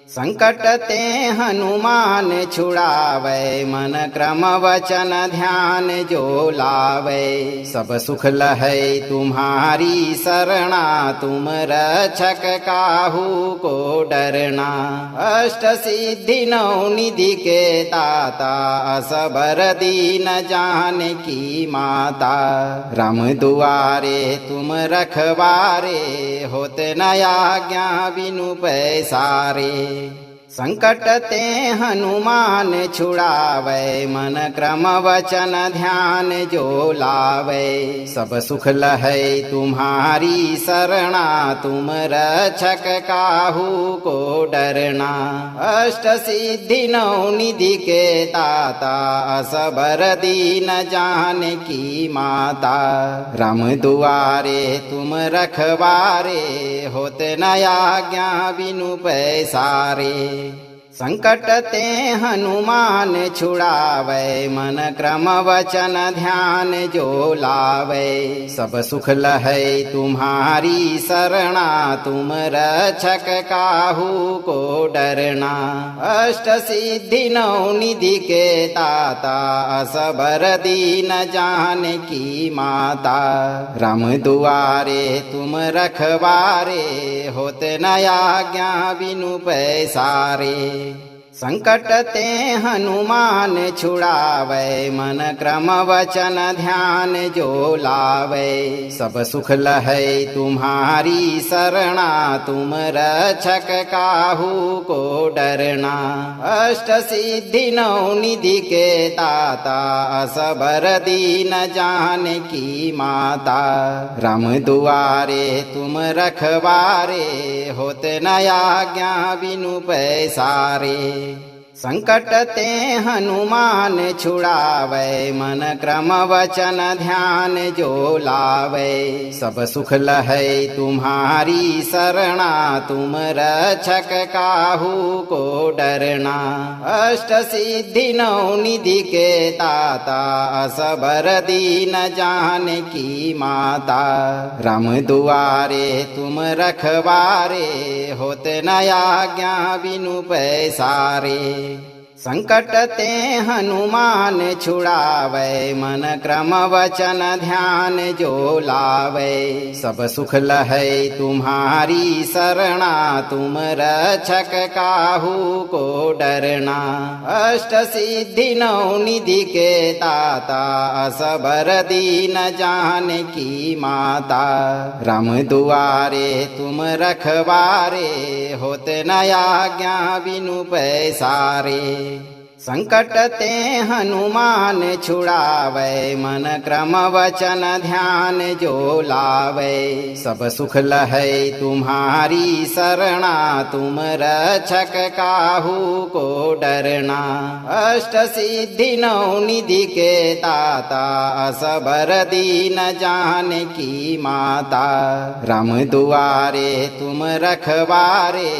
संकट ते हनुमान छुड़ावे, मन क्रम वचन ध्यान जो लावे। सब सुख लहै तुम्हारी शरणा, तुम रक्षक काहू को डरना। अष्ट सिद्धि नौ निधि के दाता, असबर दीन जानकी माता। राम दुआरे तुम रखवारे, होते न आज्ञा बिनु पैसारे। संकट ते हनुमान छुड़ावे, मन क्रम वचन ध्यान जो लावे। सब सुख लहै तुम्हारी शरणा, तुम रक्षक काहू को डरना। अष्ट सिद्धि नौ निधि के दाता, असबर दीन जानकी माता। राम दुआरे तुम रखवारे, होते न आज्ञा बिनु पैसारे। संकट ते हनुमान छुड़ावे, मन क्रम वचन ध्यान जो लावे। सब सुख लहै तुम्हारी शरणा, तुम रक्षक काहू को डरना। अष्ट सिद्धि नौ निधि के दाता, असबर दीन जानकी माता। राम दुआरे तुम रखवारे, होते न आज्ञा बिनु पैसारे। संकट ते हनुमान छुड़ावे, मन क्रम वचन ध्यान जो लावे। सब सुख लहै तुम्हारी शरणा, तुम रक्षक काहू को डरना। अष्ट सिद्धि नौ निधि के दाता, असबर दीन जानकी माता। राम दुआरे तुम रखवारे, होते न आज्ञा बिनु पैसारे। संकट ते हनुमान छुड़ावे, मन क्रम वचन ध्यान जो लावे। सब सुख लहै तुम्हारी शरणा, तुम रक्षक काहू को डरना। अष्ट सिद्धि नौ निधि के दाता, असबर दीन जानकी माता। राम दुआरे तुम रखवारे, होते न आज्ञा बिनु पैसारे। संकट ते हनुमान छुड़ावे, मन क्रम वचन ध्यान जो लावे। सब सुख लहै तुम्हारी शरणा, तुम रक्षक काहू को डरना। अष्ट सिद्धि नौ निधि के दाता, असबर दीन जानकी माता। राम दुआरे तुम रखवारे, होते न आज्ञा बिनु पैसारे। संकट ते हनुमान छुड़ावे, मन क्रम वचन ध्यान जो लावे। सब सुख लहै तुम्हारी शरणा, तुम रक्षक काहू को डरना। अष्ट सिद्धि नौ निधि के दाता, असबर दीन जानकी माता। राम दुआरे तुम रखवारे,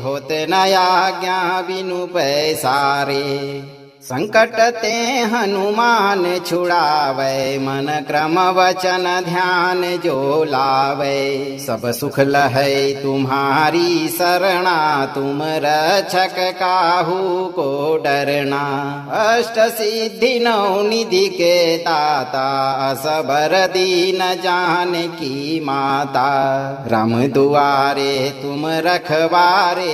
होते न आज्ञा बिनु पैसारे। संकट ते हनुमान छुड़ावे, मन क्रम वचन ध्यान जो लावे। सब सुख लहै तुम्हारी शरणा, तुम रक्षक काहू को डरना। अष्ट सिद्धि नौ निधि के दाता, असबर दीन जानकी माता। राम दुआरे तुम रखवारे,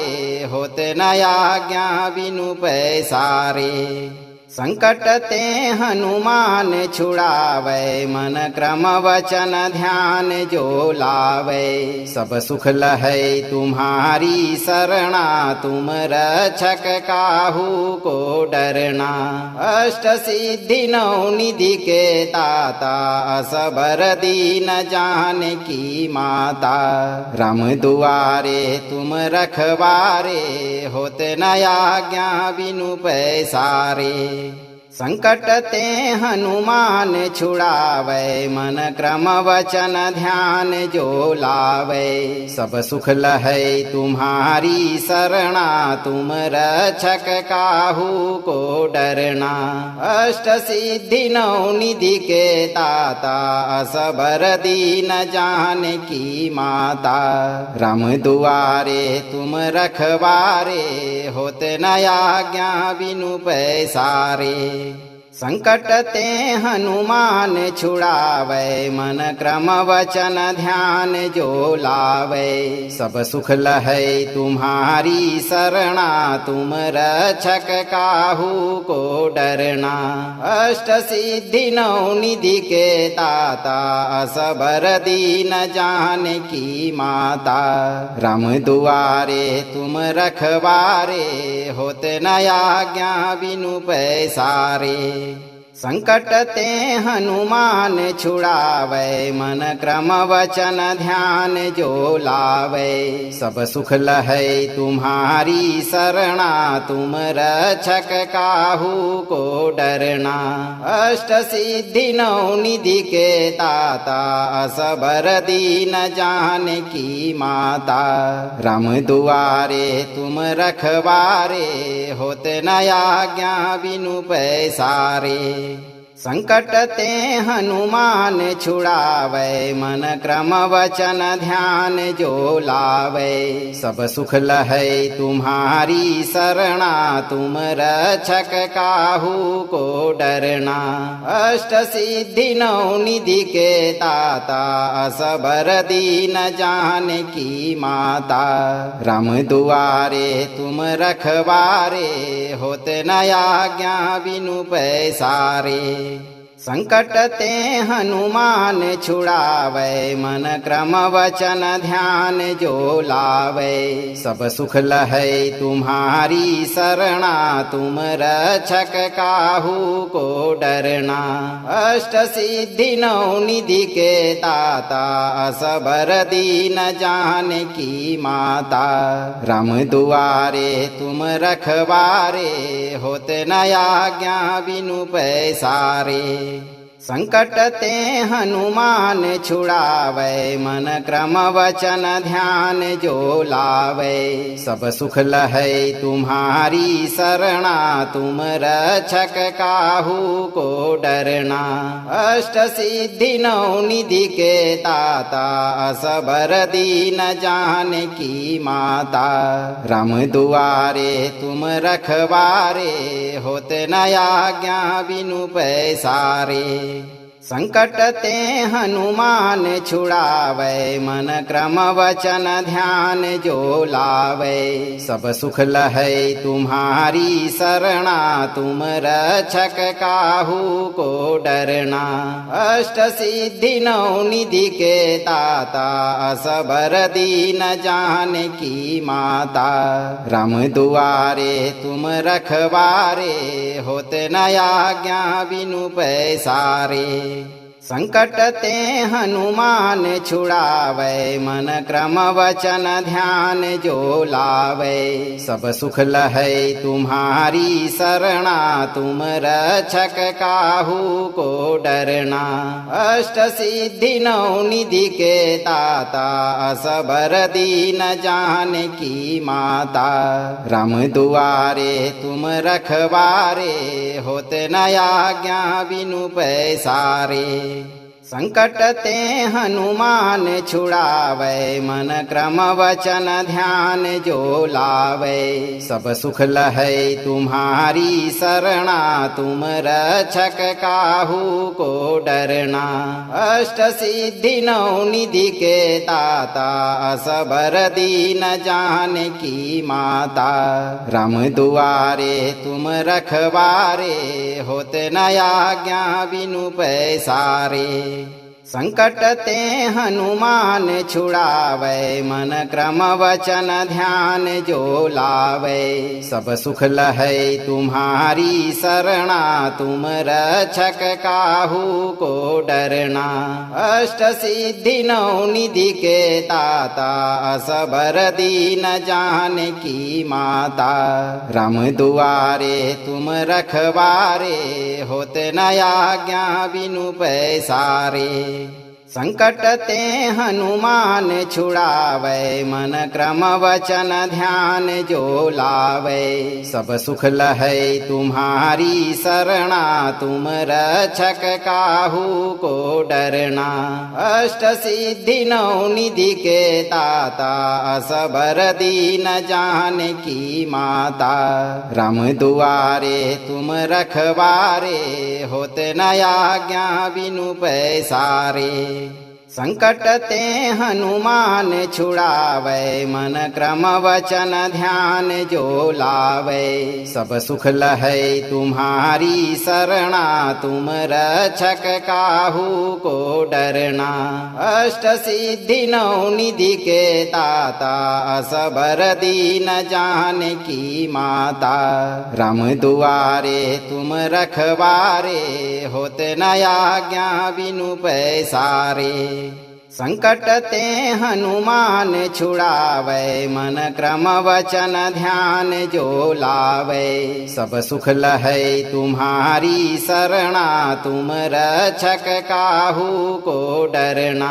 होते न आज्ञा बिनु पैसारे। संकट ते हनुमान छुड़ावे, मन क्रम वचन ध्यान जो लावे। सब सुख लहै तुम्हारी शरणा, तुम रक्षक काहू को डरना। अष्ट सिद्धि नौ निधि के दाता, असबर दीन जानकी माता। राम दुआरे तुम रखवारे, होते न आज्ञा बिनु पैसारे। संकट ते हनुमान छुड़ावे, मन क्रम वचन ध्यान जो लावे। सब सुख लहै तुम्हारी शरणा, तुम रक्षक काहू को डरना। अष्ट सिद्धि नौ निधि के दाता, असबर दीन जानकी माता। राम दुआरे तुम रखवारे, होते न आज्ञा बिनु पैसारे। संकट ते हनुमान छुड़ावे, मन क्रम वचन ध्यान जो लावे। सब सुख लहै तुम्हारी शरणा, तुम रक्षक काहू को डरना। अष्ट सिद्धि नौ निधि के दाता, असबर दीन जानकी माता। राम दुआरे तुम रखवारे, होते न आज्ञा बिनु पैसारे। संकट ते हनुमान छुड़ावे, मन क्रम वचन ध्यान जो लावे। सब सुख लहै तुम्हारी शरणा, तुम रक्षक काहू को डरना। अष्ट सिद्धि नौ निधि के दाता, असबर दीन जानकी माता। राम दुआरे तुम रखवारे, होते न आज्ञा बिनु पैसारे। संकट ते हनुमान छुड़ावे, मन क्रम वचन ध्यान जो लावे। सब सुख लहै तुम्हारी शरणा, तुम रक्षक काहू को डरना। अष्ट सिद्धि नौ निधि के दाता, असबर दीन जानकी माता। राम दुआरे तुम रखवारे, होते न आज्ञा बिनु पैसारे। संकट ते हनुमान छुड़ावे, मन क्रम वचन ध्यान जो लावे। सब सुख लहै तुम्हारी शरणा, तुम रक्षक काहू को डरना। अष्ट सिद्धि नौ निधि के दाता, असबर दीन जानकी माता। राम दुआरे तुम रखवारे, होते न आज्ञा बिनु पैसारे। संकट ते हनुमान छुड़ावे, मन क्रम वचन ध्यान जो लावे। सब सुख लहै तुम्हारी शरणा, तुम रक्षक काहू को डरना। अष्ट सिद्धि नौ निधि के दाता, असबर दीन जानकी माता। राम दुआरे तुम रखवारे, होते न आज्ञा बिनु पैसारे। संकट ते हनुमान छुड़ावे, मन क्रम वचन ध्यान जो लावे। सब सुख लहै तुम्हारी शरणा, तुम रक्षक काहू को डरना। अष्ट सिद्धि नौ निधि के दाता, असबर दीन जानकी माता। राम दुआरे तुम रखवारे, होते न आज्ञा बिनु पैसारे। संकट ते हनुमान छुड़ावे, मन क्रम वचन ध्यान जो लावे। सब सुख लहै तुम्हारी शरणा, तुम रक्षक काहू को डरना। अष्ट सिद्धि नौ निधि के दाता, असबर दीन जानकी माता। राम दुआरे तुम रखवारे, होते न आज्ञा बिनु पैसारे। संकट ते हनुमान छुड़ावे, मन क्रम वचन ध्यान जो लावे। सब सुख लहै तुम्हारी शरणा, तुम रक्षक काहू को डरना। अष्ट सिद्धि नौ निधि के दाता, असबर दीन जानकी माता। राम दुआरे तुम रखवारे, होते न आज्ञा बिनु पैसारे। संकट ते हनुमान छुड़ावे, मन क्रम वचन ध्यान जो लावे। सब सुख लहै तुम्हारी शरणा, तुम रक्षक काहू को डरना। अष्ट सिद्धि नौ निधि के दाता, असबर दीन जानकी माता। राम दुआरे तुम रखवारे, होते न आज्ञा बिनु पैसारे। संकट ते हनुमान छुड़ावे, मन क्रम वचन ध्यान जो लावे। सब सुख लहै तुम्हारी शरणा, तुम रक्षक काहू को डरना। अष्ट सिद्धि नौ निधि के दाता, असबर दीन जानकी माता। राम दुआरे तुम रखवारे, होते न आज्ञा बिनु पैसारे। संकट ते हनुमान छुड़ावे, मन क्रम वचन ध्यान जो लावे। सब सुख लहै तुम्हारी शरणा, तुम रक्षक काहू को डरना। अष्ट सिद्धि नौ निधि के ताता, असबर दीन जानकी माता। राम दुआरे तुम रखवारे, होते न आज्ञा बिनु पैसारे। संकट ते हनुमान छुड़ावे, मन क्रम वचन ध्यान जो लावे। सब सुख लहै तुम्हारी शरणा, तुम रक्षक काहू को डरना।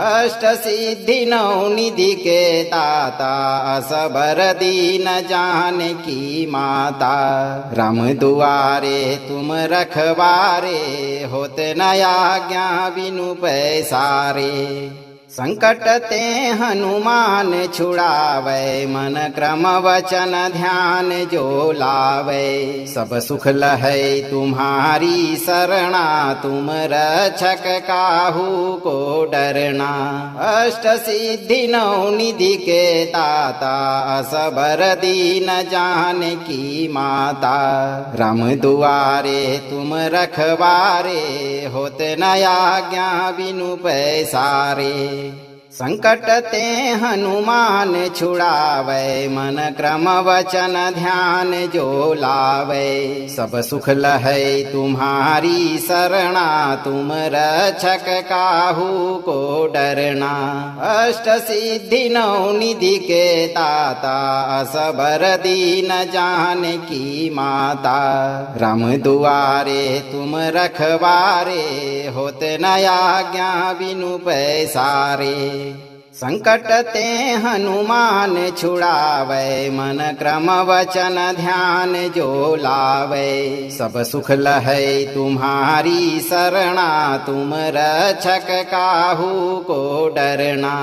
अष्ट सिद्धि नौ निधि के ताता, असबर दीन जानकी माता। राम दुआरे तुम रखवारे, होते न आज्ञा बिनु पैसारे। संकट ते हनुमान छुड़ावे, मन क्रम वचन ध्यान जो लावे। सब सुख लहै तुम्हारी शरणा, तुम रक्षक काहू को डरना। अष्ट सिद्धि नौ निधि के ताता, असबर दीन जानकी माता। राम दुआरे तुम रखवारे, होते न आज्ञा बिनु पैसारे। संकट ते हनुमान छुड़ावे, मन क्रम वचन ध्यान जो लावे। सब सुख लहै तुम्हारी शरणा, तुम रक्षक काहू को डरना। अष्ट सिद्धि नौ निधि के ताता, असबर दीन जानकी माता। राम दुआरे तुम रखवारे, होते न आज्ञा बिनु पैसारे। संकट ते हनुमान छुड़ावे, मन क्रम वचन ध्यान जो लावे। सब सुख लहै तुम्हारी शरणा, तुम रक्षक काहू को डरना।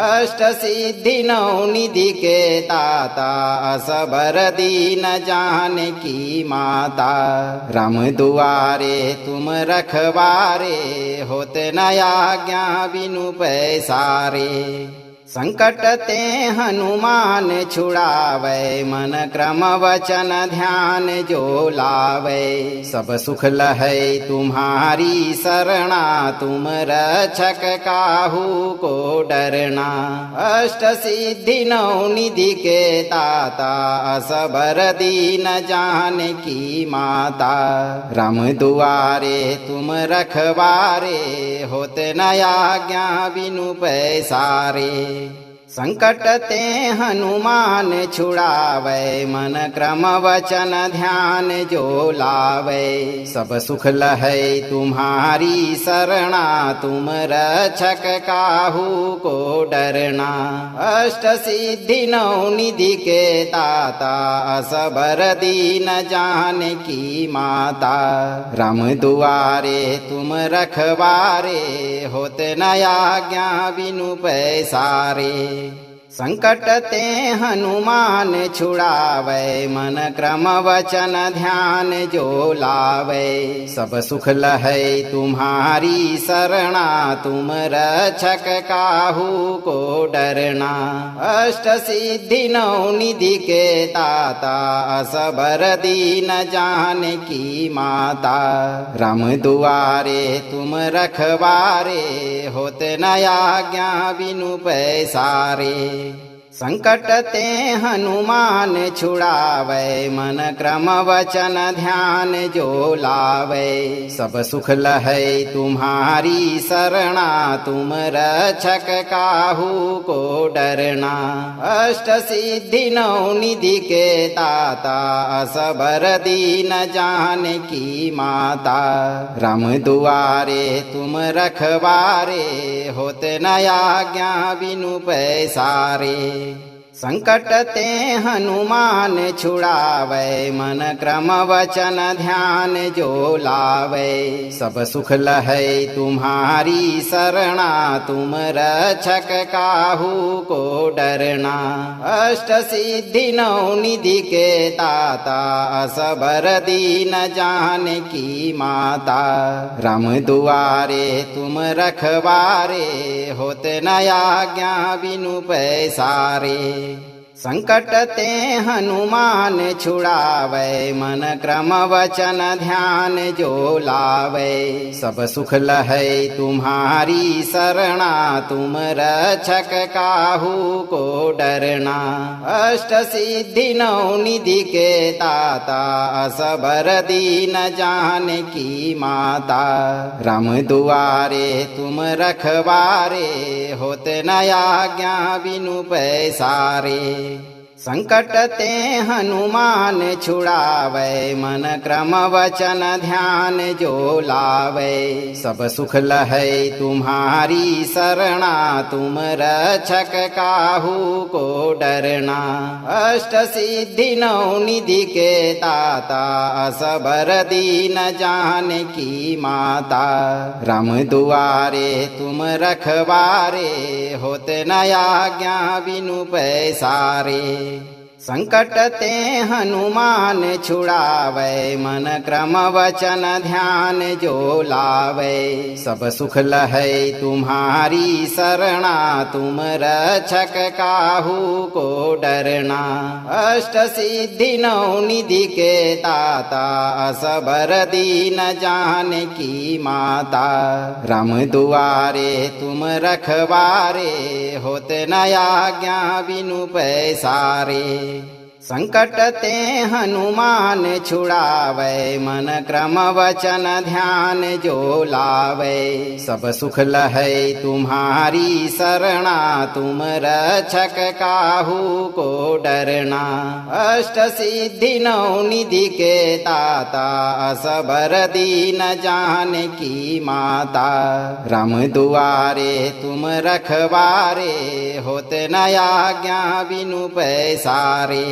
अष्ट सिद्धि नौ निधि के ताता, असबर दीन जानकी माता। राम दुआरे तुम रखवारे, होते न आज्ञा बिनु पैसारे। संकट ते हनुमान छुड़ावे, मन क्रम वचन ध्यान जो लावे। सब सुख लहै तुम्हारी शरणा, तुम रक्षक काहू को डरना। अष्ट सिद्धि नौ निधि के ताता, असबर दीन जानकी माता। राम दुआरे तुम रखवारे, होते न आज्ञा बिनु पैसारे। संकट ते हनुमान छुड़ावे, मन क्रम वचन ध्यान जो लावे। सब सुख लहै तुम्हारी शरणा, तुम रक्षक काहू को डरना। अष्ट सिद्धि नौ निधि के ताता, असबर दीन जानकी माता। राम दुआरे तुम रखवारे, होते न आज्ञा बिनु पैसारे। संकट ते हनुमान छुड़ावे, मन क्रम वचन ध्यान जो लावे। सब सुख लहै तुम्हारी शरणा, तुम रक्षक काहू को डरना। अष्ट सिद्धि नौ निधि के ताता, असबर दीन जानकी माता। राम दुआरे तुम रखवारे, होते न आज्ञा बिनु पैसारे। संकट ते हनुमान छुड़ावे, मन क्रम वचन ध्यान जो लावे। सब सुख लहै तुम्हारी शरणा, तुम रक्षक काहू को डरना। अष्ट सिद्धि नौ निधि के ताता, असबर दीन जानकी माता। राम दुआरे तुम रखवारे, होते न आज्ञा बिनु पैसारे। संकट ते हनुमान छुड़ावे, मन क्रम वचन ध्यान जो लावे। सब सुख लहै तुम्हारी शरणा, तुम रक्षक काहू को डरना। अष्ट सिद्धि नौ निधि के दाता, असबर दीन जानकी माता। राम दुआरे तुम रखवारे, होते न आज्ञा बिनु पैसारे। संकट ते हनुमान छुड़ावे, मन क्रम वचन ध्यान जो लावे। सब सुख लहै तुम्हारी शरणा, तुम रक्षक काहू को डरना। अष्ट सिद्धि नौ निधि के दाता, असबर दीन जानकी माता। राम दुआरे तुम रखवारे, होते न आज्ञा बिनु पैसारे। संकट ते हनुमान छुड़ावे, मन क्रम वचन ध्यान जो लावे। सब सुख लहै तुम्हारी शरणा, तुम रक्षक काहू को डरना। अष्ट सिद्धि नौ निधि के दाता, असबर दीन जानकी माता। राम दुआरे तुम रखवारे, होते न आज्ञा बिनु पैसारे। संकट ते हनुमान छुड़ावे, मन क्रम वचन ध्यान जो लावे। सब सुख लहै तुम्हारी शरणा, तुम रक्षक काहू को डरना। अष्ट सिद्धि नौ निधि के दाता, असबर दीन जानकी माता। राम दुआरे तुम रखवारे, होते न आज्ञा बिनु पैसारे। संकट ते हनुमान छुड़ावे, मन क्रम वचन ध्यान जो लावे। सब सुख लहै तुम्हारी शरणा, तुम रक्षक काहू को डरना। अष्ट सिद्धि नौ निधि के दाता, असबर दीन जानकी माता। राम दुआरे तुम रखवारे, होते न आज्ञा बिनु पैसारे।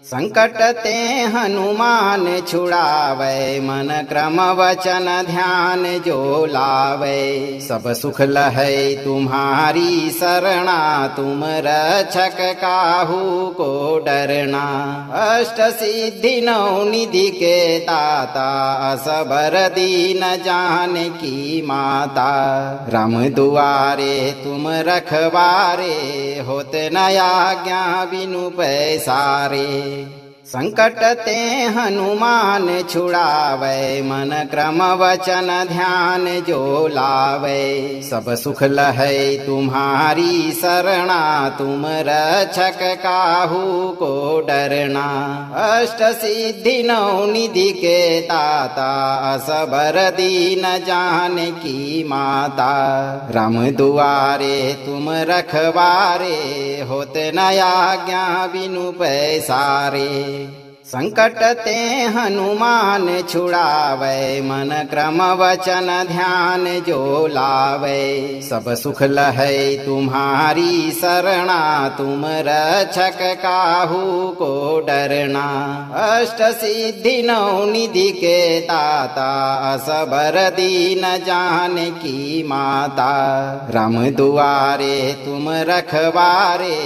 संकट ते हनुमान छुड़ावे, मन क्रम वचन ध्यान जो लावे। सब सुख लहै तुम्हारी शरणा, तुम रक्षक काहू को डरना। अष्ट सिद्धि नौ निधि के दाता, असबर दीन जानकी माता। राम दुआरे तुम रखवारे, होते न आज्ञा बिनु पैसारे। संकट ते हनुमान छुड़ावे, मन क्रम वचन ध्यान जो लावे। सब सुख लहै तुम्हारी शरणा, तुम रक्षक काहू को डरना। अष्ट सिद्धि नौ निधि के दाता, असबर दीन जानकी माता। राम दुआरे तुम रखवारे, होते न आज्ञा बिनु पैसारे। संकट ते हनुमान छुड़ावे, मन क्रम वचन ध्यान जो लावे। सब सुख लहै तुम्हारी शरणा, तुम रक्षक काहू को डरना। अष्ट सिद्धि नौ निधि के दाता, असबर दीन जानकी माता। राम दुआरे तुम रखवारे,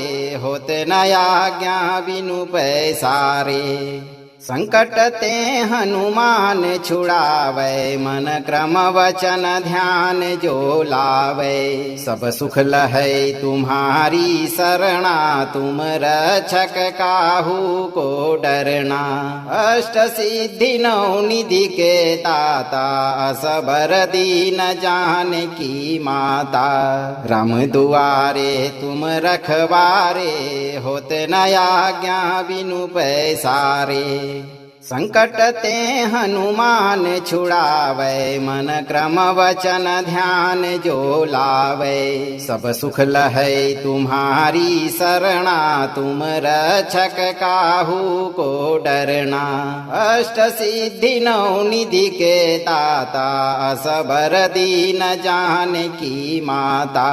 होते न आज्ञा बिनु पैसारे। संकट ते हनुमान छुड़ावे, मन क्रम वचन ध्यान जो लावे। सब सुख लहै तुम्हारी शरणा, तुम रक्षक काहू को डरना। अष्ट सिद्धि नौ निधि के दाता, असबर दीन जानकी माता। राम दुआरे तुम रखवारे, होते न आज्ञा बिनु पैसारे। संकट ते हनुमान छुड़ावे, मन क्रम वचन ध्यान जो लावे। सब सुख लहै तुम्हारी शरणा, तुम रक्षक काहू को डरना। अष्ट सिद्धि नौ निधि के दाता, असबर दीन जानकी माता।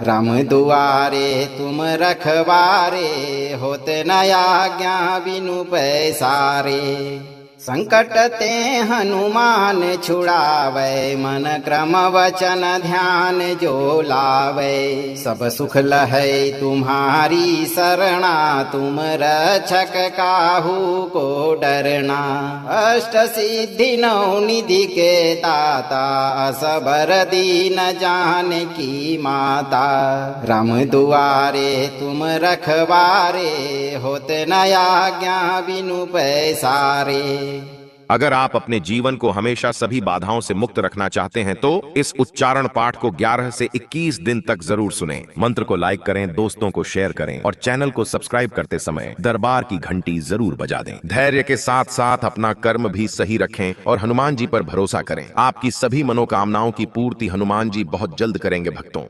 राम दुआरे तुम रखवारे, होते न आज्ञा बिनु पैसारे। संकट ते हनुमान छुड़ावे, मन क्रम वचन ध्यान जो लावे। सब सुख लहै तुम्हारी शरणा, तुम रक्षक काहू को डरना। अष्ट सिद्धि नौ निधि के दाता, असबर दीन जानकी माता। राम दुआरे तुम रखवारे, होते न आज्ञा बिनु पैसारे। अगर आप अपने जीवन को हमेशा सभी बाधाओं से मुक्त रखना चाहते हैं तो इस उच्चारण पाठ को 11 से 21 दिन तक जरूर सुनें। मंत्र को लाइक करें, दोस्तों को शेयर करें और चैनल को सब्सक्राइब करते समय दरबार की घंटी जरूर बजा दें। धैर्य के साथ साथ अपना कर्म भी सही रखें और हनुमान जी पर भरोसा करें। आपकी सभी मनोकामनाओं की पूर्ति हनुमान जी बहुत जल्द करेंगे भक्तों।